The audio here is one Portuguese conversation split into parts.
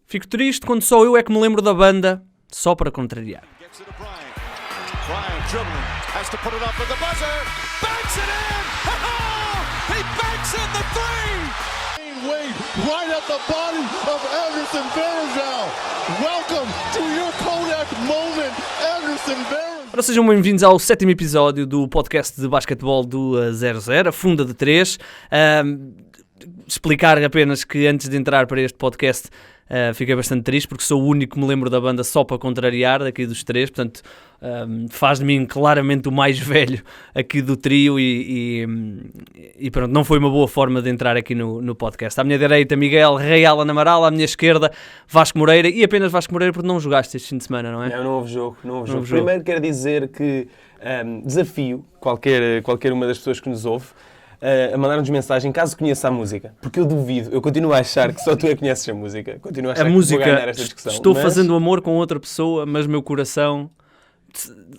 Fico triste quando só eu é que me lembro da banda, só para contrariar. Bryant dribbling, has to put it up with the buzzer, banks it in! He banks in the three! Wade right at the body of Anderson Varejão. Welcome to your Kodak moment, Anderson Varejão. Ora, sejam bem-vindos ao 7º episódio do podcast de basquetebol do 00, a Funda de 3. Explicar apenas que antes de entrar para este podcast fiquei bastante triste porque sou o único que me lembro da banda só para contrariar daqui dos três, portanto faz de mim claramente o mais velho aqui do trio e pronto, não foi uma boa forma de entrar aqui no podcast. À minha direita Miguel Real Amaral, à minha esquerda Vasco Moreira, e apenas Vasco Moreira porque não jogaste este fim de semana, não é? Não houve jogo. Primeiro quero dizer que desafio qualquer uma das pessoas que nos ouve a mandar-nos mensagem caso conheça a música, porque eu duvido, eu continuo a achar que só tu é que conheces a música, continuo a achar a que música, vou ganhar esta discussão. Estou fazendo amor com outra pessoa, mas meu coração,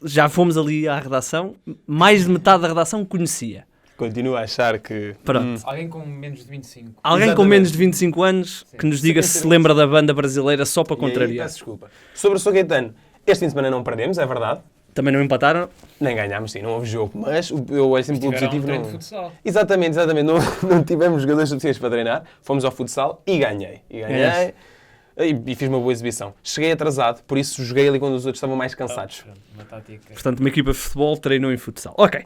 já fomos ali à redação, mais de metade da redação conhecia. Continuo a achar que... Pronto. Alguém com menos de 25. Alguém Exatamente. com menos de 25 anos que nos diga se lembra da banda brasileira só para E aí, contrariar. peço desculpa. Sobre o São Caetano, este fim de semana não perdemos, é verdade. Também não empataram? Nem ganhámos, sim, não houve jogo, mas eu olho sempre pelo positivo. Treino de futsal. Exatamente, não tivemos jogadores suficientes para treinar, fomos ao futsal e ganhei. E fiz uma boa exibição. Cheguei atrasado, por isso joguei ali quando os outros estavam mais cansados. Uma tática. Portanto, uma equipa de futebol treinou em futsal. Ok.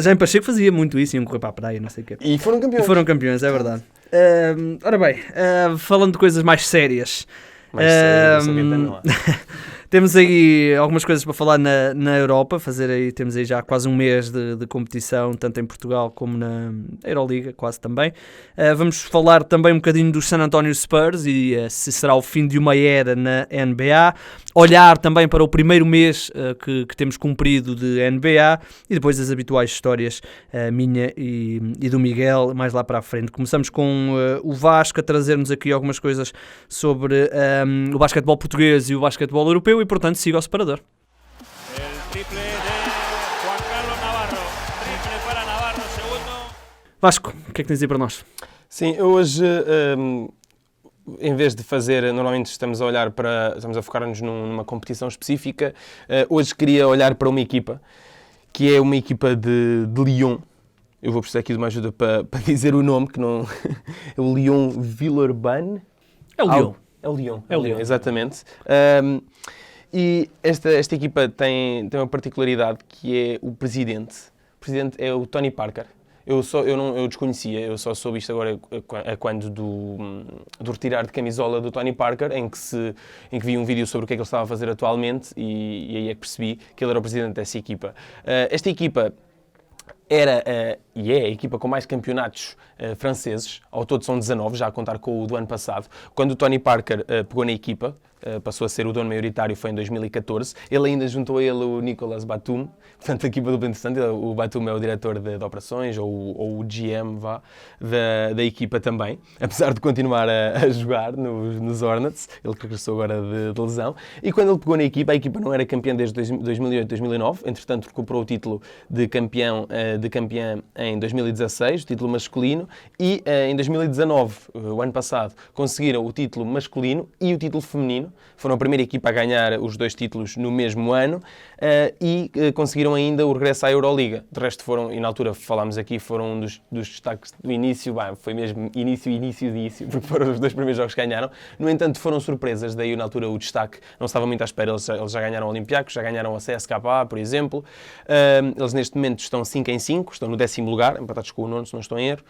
Já em Pacheco fazia muito isso, iam correr para a praia, não sei o quê. E foram campeões. E foram campeões, é verdade. Ora bem, falando de coisas mais sérias. Mas sério, São Caetano não há. Temos aí algumas coisas para falar na Europa, temos aí já quase um mês de competição, tanto em Portugal como na Euroliga, quase também. Vamos falar também um bocadinho dos San Antonio Spurs e se será o fim de uma era na NBA. Olhar também para o primeiro mês que temos cumprido de NBA e depois as habituais histórias minha e do Miguel, mais lá para a frente. Começamos com o Vasco a trazer-nos aqui algumas coisas sobre o basquetebol português e o basquetebol europeu e, portanto, siga o separador. El triple de Juan Carlos Navarro, triple para Navarro, segundo. Vasco, o que é que tens aí para nós? Sim, eu hoje, em vez de fazer, normalmente estamos a focar-nos numa competição específica, hoje queria olhar para uma equipa, que é uma equipa de Lyon. Eu vou precisar aqui de uma ajuda para dizer o nome, que não... é o Lyon Villeurbanne. É o Lyon. É o Lyon, exatamente. E esta equipa tem uma particularidade que é o presidente. O presidente é o Tony Parker. Eu desconhecia, eu só soube isto agora quando do retirar de camisola do Tony Parker, em que vi um vídeo sobre o que é que ele estava a fazer atualmente e aí é que percebi que ele era o presidente dessa equipa. Esta equipa era e é a equipa com mais campeonatos franceses, ao todo são 19, já a contar com o do ano passado. Quando o Tony Parker pegou na equipa, passou a ser o dono maioritário, foi em 2014. Ele ainda juntou a ele o Nicolas Batum, portanto a equipa do interessante. O Batum é o diretor de operações, ou o GM da equipa também, apesar de continuar a jogar nos Hornets. Ele regressou agora de lesão. E quando ele pegou na equipa, a equipa não era campeã desde 2008-2009, entretanto recuperou o título de campeão em 2016, o título masculino, e em 2019, o ano passado, conseguiram o título masculino e o título feminino. Foram a primeira equipa a ganhar os dois títulos no mesmo ano e conseguiram ainda o regresso à Euroliga. De resto foram, e na altura falámos aqui, foram um dos destaques do início, foi mesmo início, porque foram os dois primeiros jogos que ganharam. No entanto, foram surpresas, daí na altura o destaque não estava muito à espera. Eles já ganharam o Olympiacos, já ganharam a CSKA, por exemplo. Eles neste momento estão 5-5, estão no 10º lugar, empatados com o nono, se não estou em erro.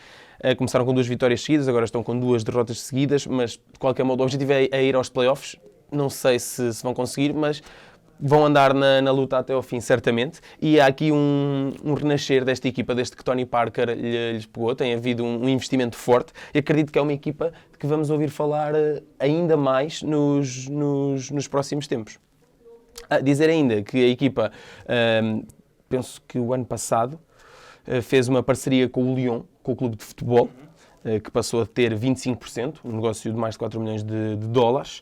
Começaram com 2 vitórias seguidas, agora estão com 2 derrotas seguidas, mas de qualquer modo o objetivo é ir aos playoffs. Não sei se vão conseguir, mas vão andar na luta até ao fim, certamente. E há aqui um renascer desta equipa, desde que Tony Parker lhes pegou. Tem havido um investimento forte e acredito que é uma equipa de que vamos ouvir falar ainda mais nos próximos tempos. Dizer ainda que a equipa, penso que o ano passado, fez uma parceria com o Lyon, com o clube de futebol, que passou a ter 25%, um negócio de mais de 4 milhões de dólares.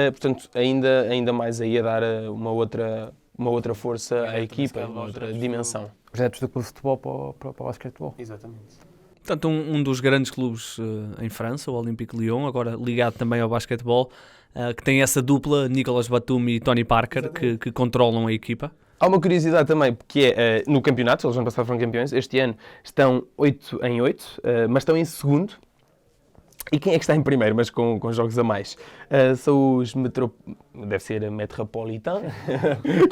Portanto, ainda mais aí a dar uma outra força à equipa, uma outra dimensão. Projetos do clube de futebol para o basquetebol. Exatamente. Portanto, um dos grandes clubes em França, o Olympique Lyon, agora ligado também ao basquetebol, que tem essa dupla, Nicolas Batum e Tony Parker, que controlam a equipa. Há uma curiosidade também, que é no campeonato, eles ano passado foram campeões, este ano estão 8-8, mas estão em segundo. E quem é que está em primeiro, mas com jogos a mais? São os deve ser a Metropolitan,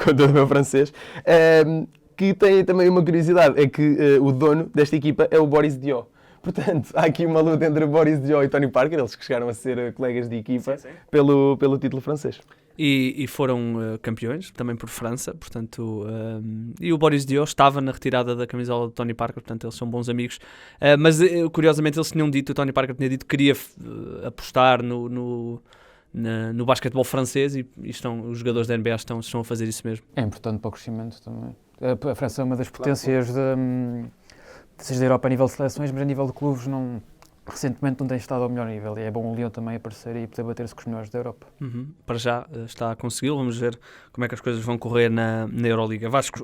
com todo o meu francês, que tem também uma curiosidade, é que o dono desta equipa é o Boris Diaw. Portanto, há aqui uma luta entre Boris Diaw e Tony Parker, eles que chegaram a ser colegas de equipa pelo título francês. E foram campeões, também por França, portanto, e o Boris Diaw estava na retirada da camisola de Tony Parker, portanto eles são bons amigos, mas curiosamente eles tinham dito, o Tony Parker tinha dito que queria apostar no basquetebol francês e os jogadores da NBA estão a fazer isso mesmo. É importante para o crescimento também. A França é uma das potências da Europa a nível de seleções, mas a nível de clubes recentemente não tem estado ao melhor nível e é bom o Lyon também aparecer e poder bater-se com os melhores da Europa. Para já está a consegui-lo, vamos ver como é que as coisas vão correr na Euroliga. Vasco,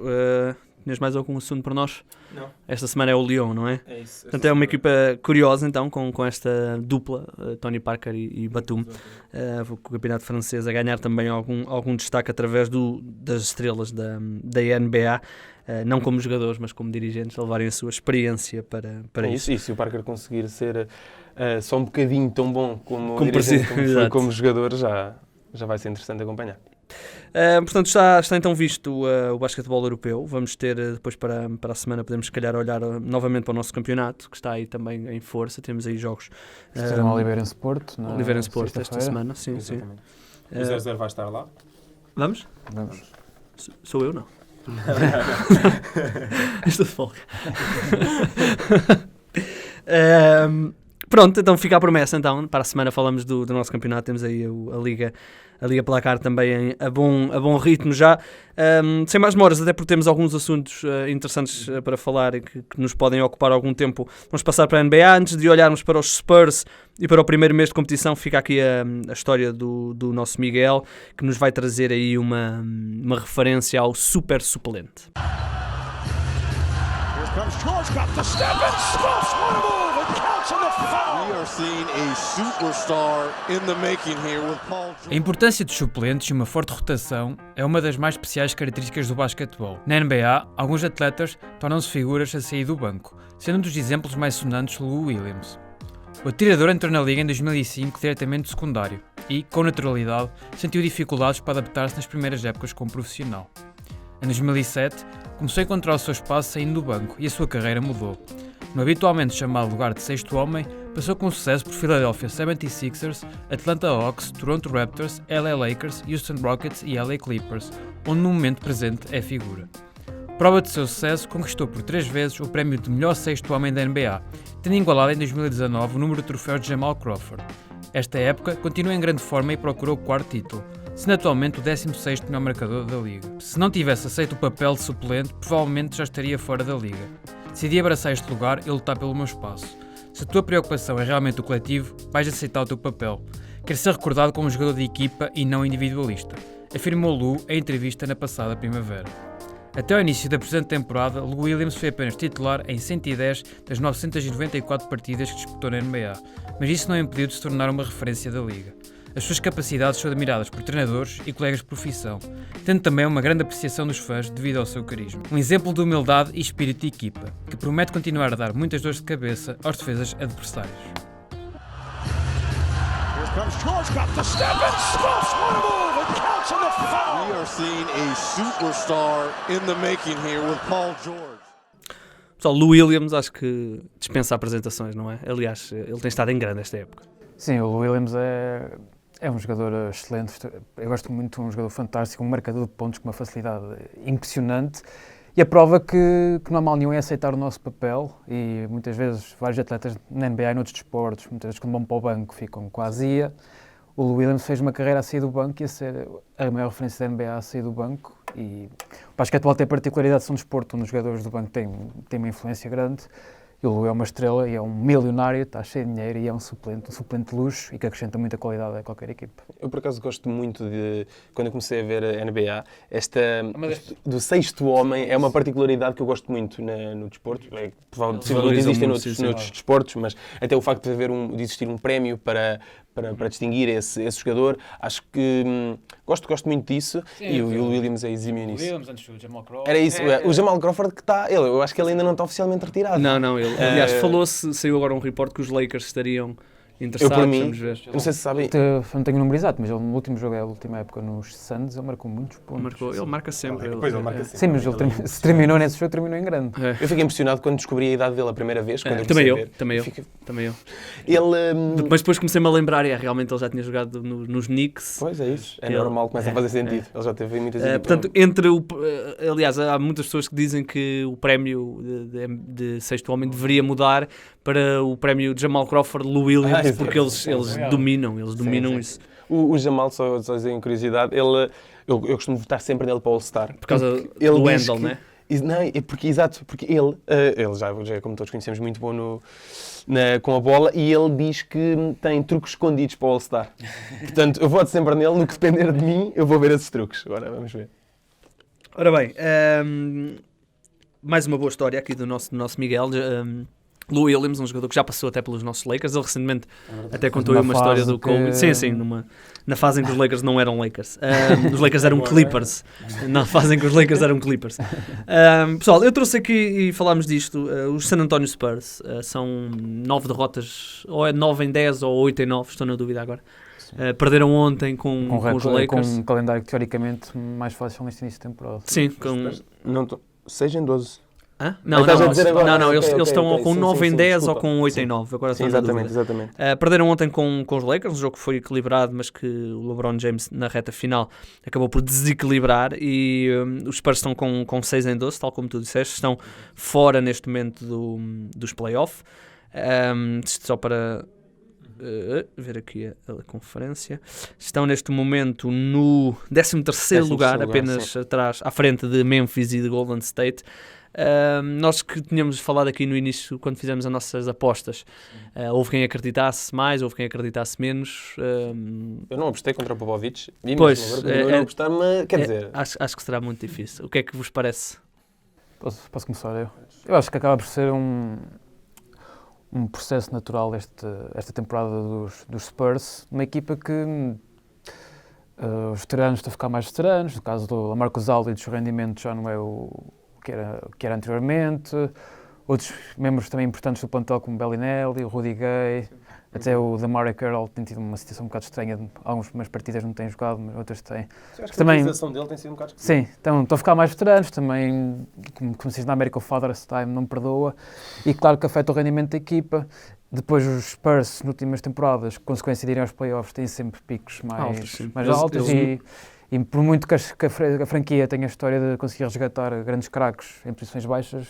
tinhas mais algum assunto para nós? Não. Esta semana é o Lyon, não é? É isso. Portanto, é uma equipa curiosa então, com esta dupla, Tony Parker e Batum, com o campeonato francês a ganhar também algum destaque através das estrelas da NBA. Não como jogadores, mas como dirigentes, a levarem a sua experiência para isso. E se o Parker conseguir ser só um bocadinho tão bom como dirigente, como foi como jogador, já vai ser interessante acompanhar. Portanto, está então visto o basquetebol europeu. Vamos ter depois para a semana, podemos se calhar olhar novamente para o nosso campeonato, que está aí também em força. Temos aí jogos. Serão Oliveira em Sport. Oliveira em Sport esta semana, sim. O 0-0 vai estar lá? Vamos? Vamos. Sou eu, não? Estou de folga. Pronto, então fica a promessa. Então, para a semana falamos do nosso campeonato. Temos aí a Liga Placar também a bom ritmo já. Sem mais demoras, até porque temos alguns assuntos interessantes para falar e que nos podem ocupar algum tempo. Vamos passar para a NBA. Antes de olharmos para os Spurs e para o primeiro mês de competição, fica aqui a história do nosso Miguel, que nos vai trazer aí uma referência ao super suplente. Here comes George, got the step and stuffs one move and counts on the foul. We are seeing a superstar in the making here with Paul George. A importância dos suplentes e uma forte rotação é uma das mais especiais características do basquetebol. Na NBA, alguns atletas tornam-se figuras a sair do banco, sendo um dos exemplos mais sonantes Lou Williams. O atirador entrou na liga em 2005 diretamente do secundário e, com naturalidade, sentiu dificuldades para adaptar-se nas primeiras épocas como profissional. Em 2007, começou a encontrar o seu espaço saindo do banco e a sua carreira mudou. No habitualmente chamado lugar de sexto homem, passou com sucesso por Philadelphia 76ers, Atlanta Hawks, Toronto Raptors, LA Lakers, Houston Rockets e LA Clippers, onde no momento presente é figura. Prova de seu sucesso, conquistou por 3 vezes o prémio de melhor sexto homem da NBA, tendo igualado em 2019 o número de troféus de Jamal Crawford. Esta época, continua em grande forma e procurou o quarto título, sendo atualmente o 16º melhor marcador da liga. Se não tivesse aceito o papel de suplente, provavelmente já estaria fora da liga. Decidi abraçar este lugar e lutar pelo meu espaço. Se a tua preocupação é realmente o coletivo, vais aceitar o teu papel. Quero ser recordado como um jogador de equipa e não individualista, afirmou Lou em entrevista na passada primavera. Até ao início da presente temporada, Lou Williams foi apenas titular em 110 das 994 partidas que disputou na NBA, mas isso não o impediu de se tornar uma referência da liga. As suas capacidades são admiradas por treinadores e colegas de profissão, tendo também uma grande apreciação dos fãs devido ao seu carisma. Um exemplo de humildade e espírito de equipa, que promete continuar a dar muitas dores de cabeça aos defesas adversários. Here comes George, got the step and stuffs one move and counts on the foul. We are seeing a superstar in the making here with Paul George. Pessoal, Lou Williams acho que dispensa apresentações, não é? Aliás, ele tem estado em grande esta época. Sim, o Lou Williams é um jogador excelente. Eu gosto muito de um jogador fantástico, um marcador de pontos com uma facilidade impressionante. E a prova que não há mal nenhum em aceitar o nosso papel, e muitas vezes vários atletas na NBA e noutros desportos, muitas vezes quando vão para o banco ficam quase ia. O Lou Williams fez uma carreira a sair do banco e a ser a maior referência da NBA a sair do banco. E o basquetebol tem a particularidade de ser um desporto onde os jogadores do banco têm uma influência grande. E o Lou é uma estrela e é um milionário, está cheio de dinheiro e é um suplente de luxo e que acrescenta muita qualidade a qualquer equipa. Eu, por acaso, gosto muito de, quando eu comecei a ver a NBA, do sexto homem é uma particularidade que eu gosto muito no desporto. Possivelmente existem noutros desportos, mas até o facto de existir um prémio para distinguir esse jogador, acho que gosto muito disso. Sim, e o Williams é exímio nisso. O Williams, antes do Jamal Crawford. Era isso, o Jamal Crawford que está... Eu acho que ele ainda não está oficialmente retirado. Não, ele... Aliás, saiu agora um report que os Lakers estariam interessados, vamos ver. Não sei se sabem... Eu não tenho o número exato, mas ele no último jogo, a última época nos Suns, ele marcou muitos pontos. Ele marca sempre. Depois ele marca sempre. Sim, mas ele se terminou nesse jogo, terminou em grande. Eu fiquei impressionado quando descobri a idade dele a primeira vez. Também eu. Mas depois comecei-me a lembrar, realmente ele já tinha jogado nos Knicks. Pois é isso, normal, começa a fazer sentido. Ele já teve muitas portanto, aliás, há muitas pessoas que dizem que o prémio de sexto homem deveria mudar para o prémio de Jamal Crawford, Lou Williams, porque eles dominam isso. O Jamal, só em curiosidade, eu costumo votar sempre nele para o All-Star. Por causa do Wendell, não é? Não, porque ele já é, como todos conhecemos, muito bom com a bola, e ele diz que tem truques escondidos para o All-Star. Portanto, eu voto sempre nele, no que depender de mim, eu vou ver esses truques. Agora, vamos ver. Ora bem, mais uma boa história aqui do nosso Miguel. Lou Williams, um jogador que já passou até pelos nossos Lakers. Ele recentemente até contou aí uma história do Kobe. Sim, na fase em que os Lakers não eram Lakers. Os Lakers eram Clippers. Na fase em que os Lakers eram Clippers. Pessoal, eu trouxe aqui e falámos disto. Os San Antonio Spurs são 9 derrotas, ou é 9 em 10 ou 8 em 9, estou na dúvida agora. Perderam ontem com os Lakers. Com um calendário que teoricamente mais fácil neste início de temporada. Sim, 6 em 12. Não, eles estão com 9 em 10 ou com 8 em 9. Agora exatamente. Perderam ontem com os Lakers, um jogo que foi equilibrado, mas que o LeBron James na reta final acabou por desequilibrar, e os Spurs estão com 6 em 12, tal como tu disseste, estão fora neste momento dos playoffs. Só para ver aqui a conferência, estão neste momento no 13º lugar, apenas atrás, à frente de Memphis e de Golden State. Nós que tínhamos falado aqui no início, quando fizemos as nossas apostas, houve quem acreditasse mais, houve quem acreditasse menos. Eu não apostei contra o Popovich, pois, não apostar, mas quer dizer... Acho que será muito difícil. O que é que vos parece? Posso começar eu? Eu acho que acaba por ser um processo natural esta temporada dos Spurs, uma equipa que os veteranos estão a ficar mais veteranos. No caso do Lamarcus Aldridge, o rendimento já não é o que era anteriormente. Outros membros também importantes do plantel, como Bellinelli, o Rudy Gay, até o DeMar Carroll tem tido uma situação um bocado estranha. Algumas partidas não têm jogado, mas outras têm. Acho que a utilização dele tem sido um bocado estranha. Sim, estão a ficar mais veteranos também, como se diz na América, o Father's Time não perdoa, e claro que afeta o rendimento da equipa. Depois os Spurs, nas últimas temporadas, consequência de irem aos playoffs, têm sempre picos mais altos, e por muito que a franquia tenha a história de conseguir resgatar grandes craques em posições baixas,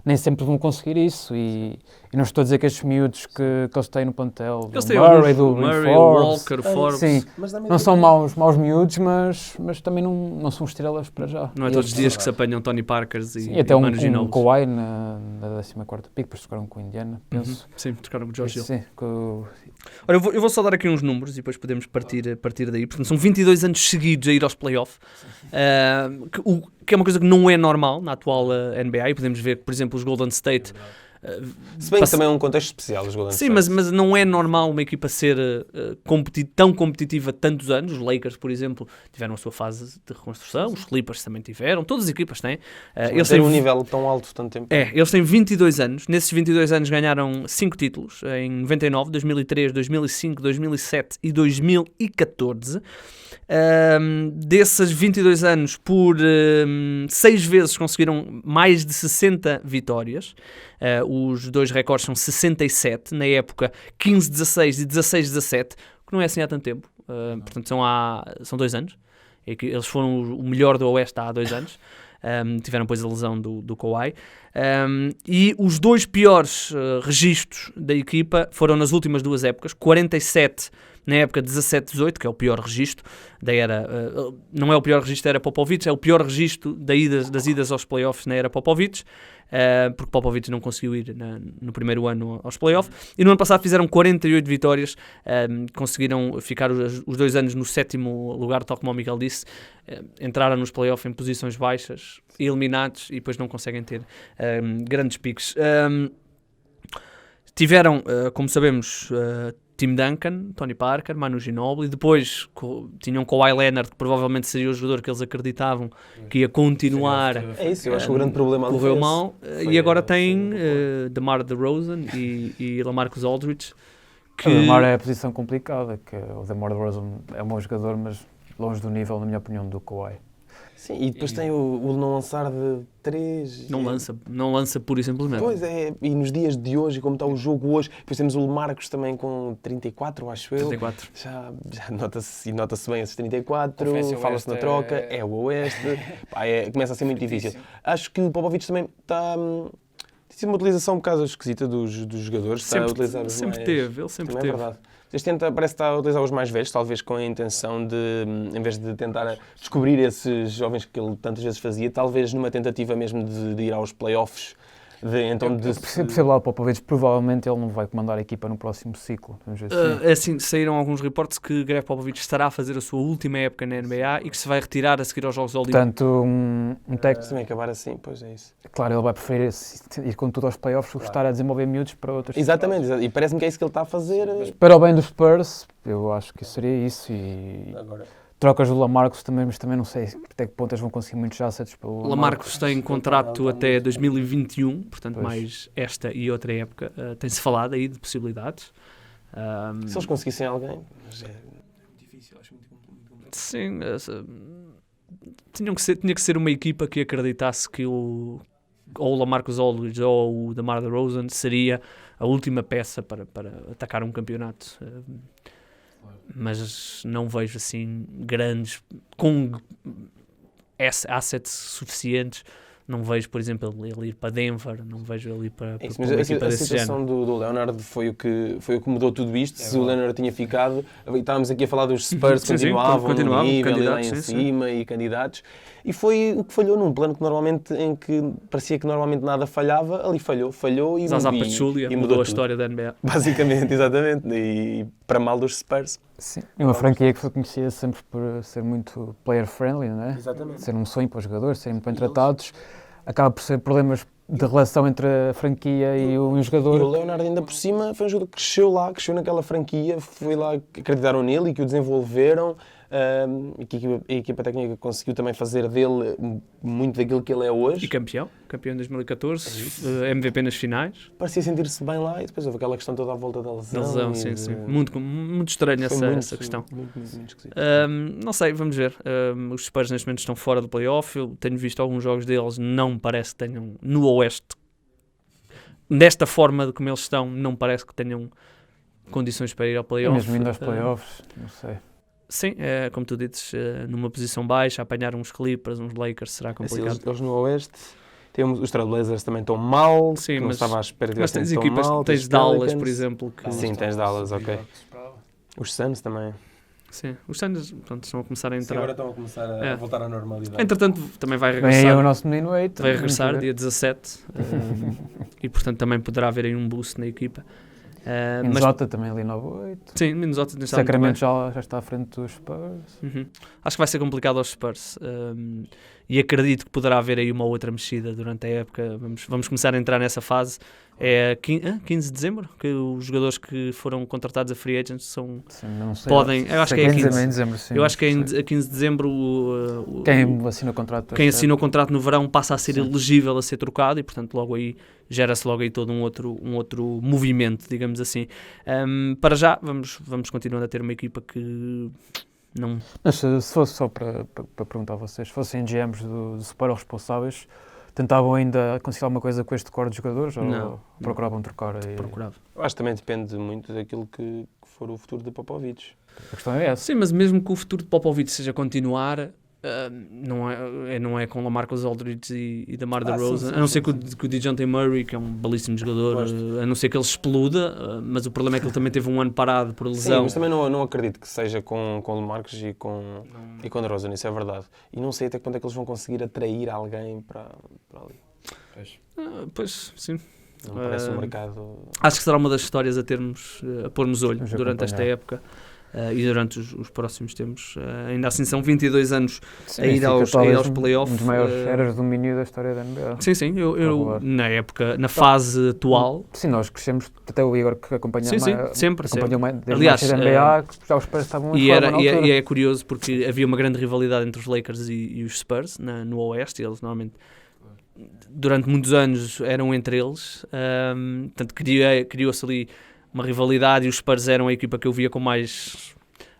nem sempre vão conseguir isso, e não estou a dizer que estes miúdos que eles têm no plantel, eles têm o Murray, o Walker, o Forbes, sim, não são maus miúdos, mas também não são estrelas para já. Não é todos os dias que se apanham Tony Parkers e até Manu Ginobili. Um Kawhi na 14ª pick, depois trocaram com o Indiana, penso. Sim, trocaram com o George Hill. Sim, Ora, eu vou só dar aqui uns números e depois podemos partir daí. Portanto, são 22 anos seguidos a ir aos playoffs, que é uma coisa que não é normal na atual NBA, e podemos ver que, por exemplo, os Golden State... Se bem que também é um contexto especial os Golden State. Sim, mas não é normal uma equipa ser tão competitiva tantos anos. Os Lakers, por exemplo, tiveram a sua fase de reconstrução, os Clippers também tiveram, todas as equipas têm. Eles têm um nível tão alto tanto tempo. Eles têm 22 anos, nesses 22 anos ganharam 5 títulos, em 99, 2003, 2005, 2007 e 2014. Desses 22 anos, por 6 vezes conseguiram mais de 60 vitórias. Os dois recordes são 67, na época 15-16 e 16-17, que não é assim há tanto tempo. Portanto, são 2 anos. Eles foram o melhor do Oeste há 2 anos. Tiveram depois a lesão do Kawhi. E os 2 piores registros da equipa foram nas últimas 2 épocas, 47 na época 17-18, que é o pior registro da era, não é o pior registro da era Popovich, é o pior registro das idas aos playoffs na era Popovich, porque Popovich não conseguiu ir no primeiro ano aos playoffs, e no ano passado fizeram 48 vitórias, conseguiram ficar os 2 anos no 7º lugar, tal como o Miguel disse, entraram nos playoffs em posições baixas, eliminados, e depois não conseguem ter grandes picos. Tiveram, como sabemos, Tim Duncan, Tony Parker, Manu Ginobili, depois tinham Kawhi Leonard, que provavelmente seria o jogador que eles acreditavam que ia continuar. É isso, eu acho que o grande problema correu mal, e agora tem DeMar DeRozan e LaMarcus Aldridge. O DeMar é a posição complicada, que o DeMar DeRozan é um bom jogador, mas longe do nível, na minha opinião, do Kawhi. Sim, e depois tem o não lançar de 3. Não lança pura e simplesmente. Pois é, e nos dias de hoje, como está o jogo hoje, depois temos o LaMarcus também com 34, acho eu. 34. Já nota-se bem esses 34, fala-se na troca, é o Oeste, começa a ser muito difícil. Acho que o Popovich também está... Tem uma utilização um bocado esquisita dos jogadores. Sempre teve. É verdade. Este parece que está a utilizar os mais velhos, talvez com a intenção de, em vez de tentar descobrir esses jovens que ele tantas vezes fazia, talvez numa tentativa mesmo de ir aos playoffs. Percebo lá o Popovich, provavelmente ele não vai comandar a equipa no próximo ciclo. Assim, saíram alguns reportes que Greg Popovich estará a fazer a sua última época na NBA e que se vai retirar a seguir aos Jogos Olímpicos. Portanto, um técnico... também acabar assim, pois é isso. Claro, ele vai preferir ir com tudo aos playoffs do que estar a desenvolver miúdos para outras Exatamente, e parece-me que é isso que ele está a fazer. Para o bem dos Spurs, eu acho que seria isso. E agora... Trocas do LaMarcus também, mas também não sei até que ponto eles vão conseguir muitos assets pelo LaMarcus tem contrato até 2021, portanto mais esta e outra época. Tem-se falado aí de possibilidades. Se eles conseguissem alguém, mas é difícil, acho muito complicado. Sim, tinha que ser uma equipa que acreditasse que ou o LaMarcus Aldridge ou o DeMar DeRozan seria a última peça para atacar um campeonato. Mas não vejo assim grandes, com assets suficientes, não vejo, por exemplo, ele ir para Denver, não vejo ele ir para uma equipa desse género. A situação do Leonard foi o que mudou tudo isto. Se o Leonard tinha ficado, estávamos aqui a falar dos Spurs, continuavam no nível, lá em cima e candidatos, e foi o que falhou num plano que normalmente, em que parecia que normalmente nada falhava, ali falhou e Zaza Pachulia mudou a história da NBA. Basicamente, exatamente, e para mal dos Spurs. Sim, é uma franquia que foi conhecida sempre por ser muito player-friendly, não é? Exatamente. Ser um sonho para os jogadores, serem muito bem tratados. Acaba por ser problemas de relação entre a franquia e o jogador. E o Leonard ainda por cima foi um jogador que cresceu naquela franquia, foi lá que acreditaram nele e que o desenvolveram, e que a equipa técnica conseguiu também fazer dele muito daquilo que ele é hoje. E campeão em 2014, MVP nas finais. Parecia sentir-se bem lá e depois houve aquela questão toda à volta da lesão. Sim. Muito estranha essa questão. Muito esquisito. Não sei, vamos ver. Os Spurs neste momento estão fora do playoff. Eu tenho visto alguns jogos deles, não me parece que tenham, no Oeste, desta forma de como eles estão, não parece que tenham condições para ir ao playoff. Mesmo indo aos playoffs, não sei. Sim, como tu dizes, numa posição baixa, apanhar uns Clippers, uns Lakers, será complicado. Assim, eles no Oeste, os Trailblazers também estão mal, sim, não estava à espera de mas tens tão equipas, mal. Tens Dallas, por exemplo. Sim, tens Dallas, ok. Os Suns também. Sim, os Suns estão a começar a entrar. Sim, agora estão a começar a voltar à normalidade. Entretanto, também vai regressar. Bem, o nosso menino Eight. Vai regressar dia 17 e, portanto, também poderá haver aí um boost na equipa. Minnesota também ali 9-8. Sim, Minnesota Sacramento já está à frente dos Spurs. Acho que vai ser complicado aos Spurs. E acredito que poderá haver aí uma outra mexida durante a época. Vamos começar a entrar nessa fase. É 15 de dezembro que os jogadores que foram contratados a free agents são, não sei, podem. Eu acho que é 15 de dezembro. Sim, eu acho que é a 15 de dezembro. Quem assina o contrato no verão passa a ser elegível a ser trocado e, portanto, logo aí gera-se logo aí todo um outro movimento, digamos assim. Para já, vamos continuando a ter uma equipa que não... Mas se fosse só para perguntar a vocês, se fossem GMs do Super responsáveis, tentavam ainda conseguir alguma coisa com este core de jogadores ou procuravam trocar? Procurava. Eu acho que também depende muito daquilo que for o futuro de Popovich. A questão é essa. Sim, mas mesmo que o futuro de Popovich seja continuar, Não é com LaMarcus Aldridge e DeMar Sim, DeRozan, sim, a não ser sim, que o DeJounte Murray, que é um belíssimo jogador, Gosto. a não ser que ele exploda, mas o problema é que ele também teve um ano parado por Sim, lesão. mas também não acredito que seja com o Marcos e com DeRozan, isso é verdade. E não sei até quando é que eles vão conseguir atrair alguém para ali. Pois, sim. Não me parece um mercado... Acho que será uma das histórias a termos, a pormos olho Vamos durante esta acompanhar. época e durante os próximos tempos. Ainda assim são 22 anos a ir Fica aos talvez playoffs. Um dos maiores eras de domínio da história da NBA. Sim, eu Regular. na época, na fase atual, Sim, nós crescemos, até o Igor que acompanha sim, mais, sempre. acompanhou mais, desde Aliás, mais cedo a NBA, que já os Spurs estavam em E, forma na altura. é curioso porque havia uma grande rivalidade entre os Lakers e os Spurs no Oeste, e eles normalmente durante muitos anos eram entre eles, portanto criou-se ali uma rivalidade e os Spurs eram a equipa que eu via com mais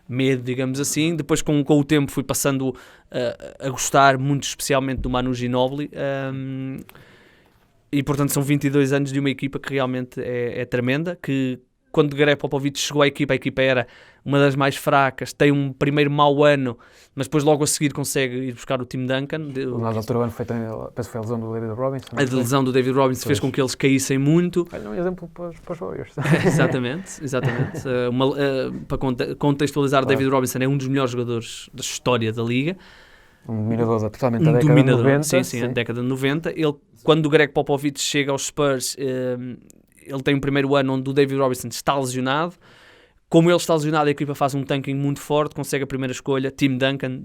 medo, digamos assim. Depois com o tempo fui passando a gostar muito especialmente do Manu Ginobili, e portanto são 22 anos de uma equipa que realmente é tremenda, que quando Greg Popovich chegou à equipa, a equipa era uma das mais fracas, tem um primeiro mau ano, mas depois logo a seguir consegue ir buscar o Tim Duncan. Na altura o ano penso que foi a lesão do David Robinson. A lesão do David Robinson fez com que eles caíssem muito. Olha, um exemplo para os Warriors. Exatamente. Para contextualizar, David Robinson é um dos melhores jogadores da história da Liga. Um dominador, totalmente da década de 90. Sim, a década de 90. Ele, quando o Greg Popovich chega aos Spurs, ele tem um primeiro ano onde o David Robinson está lesionado. Como ele está lesionado, a equipa faz um tanking muito forte, consegue a primeira escolha, Tim Duncan,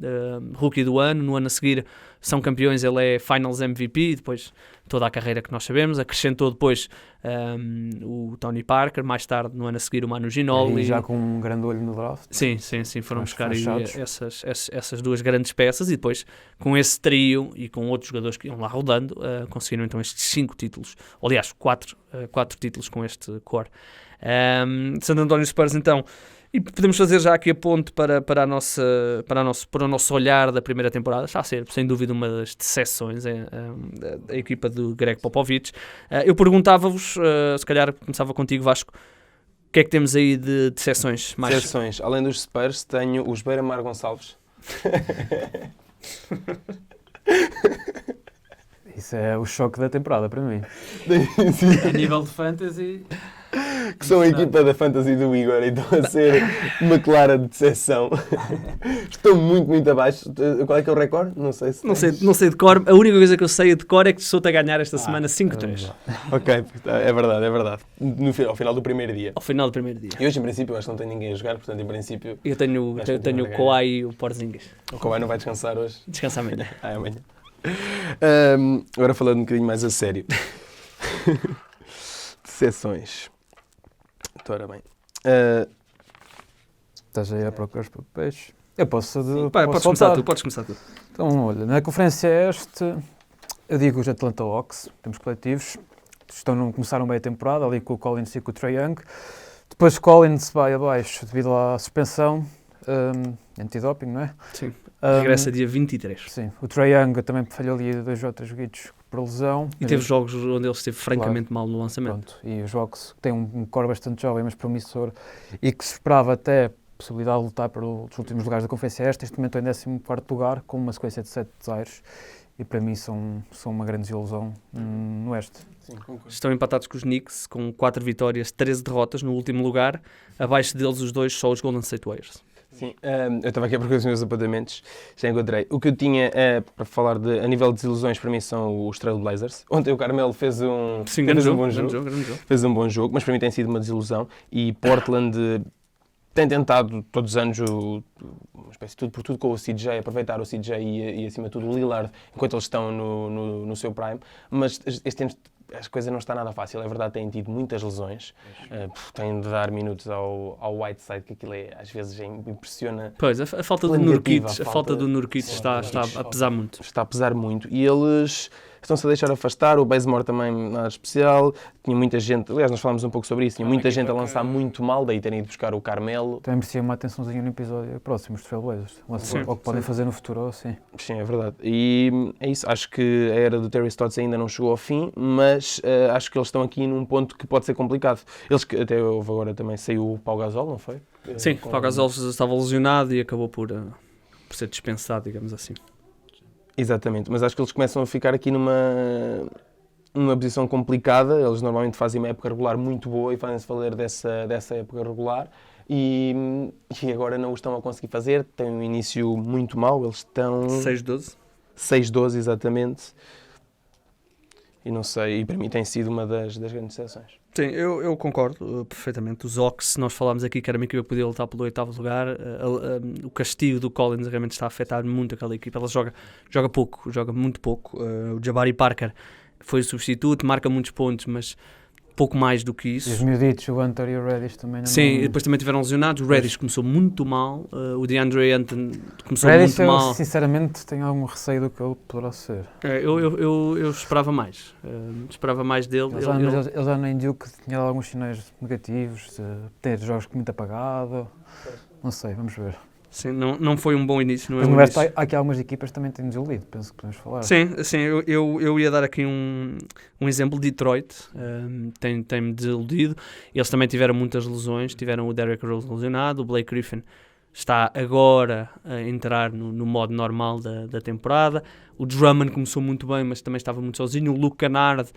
rookie do ano. No ano a seguir são campeões, ele é Finals MVP, depois toda a carreira que nós sabemos. Acrescentou depois o Tony Parker, mais tarde, no ano a seguir, o Manu Ginobili. E já com um grande olho no draft. Sim, foram buscar aí fechados. essas duas grandes peças, e depois, com esse trio e com outros jogadores que iam lá rodando, conseguiram então estes 5 títulos, ou, aliás, 4 títulos com este core. San Antonio Spurs, então, e podemos fazer já aqui a ponte para o nosso olhar da primeira temporada. Está a ser, sem dúvida, uma das decepções a equipa do Greg Popovich. Eu perguntava-vos, se calhar começava contigo, Vasco, o que é que temos aí de decepções? Decepções. Além dos Spurs, tenho os Beira-Mar Gonçalves. Isso é o choque da temporada para mim. A nível de fantasy... Que são a equipa da Fantasy do Igor e estão a ser uma clara decepção. Estão muito, muito abaixo. Qual é que é o recorde? Não sei se Não sei de cor. A única coisa que eu sei de cor é que sou-te a ganhar esta semana 5-3. Ok, é verdade. Ao final do primeiro dia. Ao final do primeiro dia. E hoje, em princípio, eu acho que não tem ninguém a jogar, portanto, em princípio... Eu tenho o Kawhi e o Porzingis. O Kawhi não vai descansar hoje. Descansa amanhã. É amanhã. Agora falando um bocadinho mais a sério. Decepções. Ora bem. Estás aí a procurar os papéis. Eu posso Podes começar tu. Então, olha, na Conferência Este, eu digo os Atlanta Hawks, temos coletivos, começaram bem a temporada, ali com o Collins e com o Trae Young. Depois Collins vai abaixo devido à suspensão, antidoping, não é? Sim. Regressa dia 23. Sim, o Trae Young também falhou ali 2 ou 3 joguitos por lesão. E teve jogos onde ele esteve francamente mal no lançamento. Pronto, e os Hawks têm um core bastante jovem, mas promissor, e que se esperava até a possibilidade de lutar pelos últimos lugares da Conferência Este. Neste momento em 14º lugar, com uma sequência de 7 desairos, e para mim são uma grande desilusão no Oeste. Sim, concordo. Estão empatados com os Knicks, com 4 vitórias, 13 derrotas no último lugar. Abaixo deles os dois, só os Golden State Warriors. Sim, eu estava aqui a procurar os meus apontamentos, já encontrei. O que eu tinha para falar a nível de desilusões para mim são os Trailblazers. Ontem o Carmelo fez um bom jogo, fez um bom jogo, mas para mim tem sido uma desilusão. E Portland tem tentado todos os anos uma espécie de tudo por tudo com o CJ, aproveitar o CJ e acima de tudo o Lillard enquanto eles estão no seu prime, mas este ano a coisa não está nada fácil. É verdade, têm tido muitas lesões, têm de dar minutos ao Whiteside, que aquilo às vezes impressiona. Pois, a falta do Nurkic, está a pesar muito. Está a pesar muito e eles estão-se a deixar afastar. O Bazemore também nada especial. Tinha muita gente, aliás, nós falámos um pouco sobre isso, tinha muita gente a lançar muito mal, daí terem ido buscar o Carmelo. Também merecia uma atençãozinha no episódio próximo, os Trailblazers. O que podem fazer no futuro, sim. Sim, é verdade. E é isso. Acho que a era do Terry Stotts ainda não chegou ao fim, mas acho que eles estão aqui num ponto que pode ser complicado. Eles que até houve agora também saiu o Pau Gasol, não foi? Sim, o Pau Gasol estava lesionado e acabou por por ser dispensado, digamos assim. Exatamente, mas acho que eles começam a ficar aqui numa posição complicada. Eles normalmente fazem uma época regular muito boa e fazem-se valer dessa época regular e agora não o estão a conseguir fazer. Têm um início muito mau, eles estão... 6-12. 6-12, exatamente. E não sei, e para mim tem sido uma das grandes decepções. Sim, eu concordo perfeitamente. Os Hawks, nós falámos aqui que era uma equipa que podia lutar pelo 8º lugar. O castigo do Collins realmente está a afetar muito aquela equipa. Ela joga pouco, joga muito pouco. O Jabari Parker foi o substituto, marca muitos pontos, mas pouco mais do que isso. E os miuditos, o Hunter e o Reddish também não... Sim, e depois também tiveram lesionados. O Reddish começou muito mal, o DeAndre Ayton começou Reddish, muito mal. eu sinceramente tenho algum receio do que ele poderá ser. Eu esperava mais. Esperava mais dele. Ele já nem deu que tinha dado alguns sinais negativos, de ter jogos muito apagado. Não sei, vamos ver. Sim, não foi um bom início. Mas no resto, há aqui algumas equipas que também têm desiludido, penso que podemos falar. Sim, eu ia dar aqui um exemplo. Detroit tem-me desiludido. Eles também tiveram muitas lesões. Tiveram o Derrick Rose lesionado, o Blake Griffin está agora a entrar no modo normal da temporada. O Drummond começou muito bem, mas também estava muito sozinho. O Luke Kennard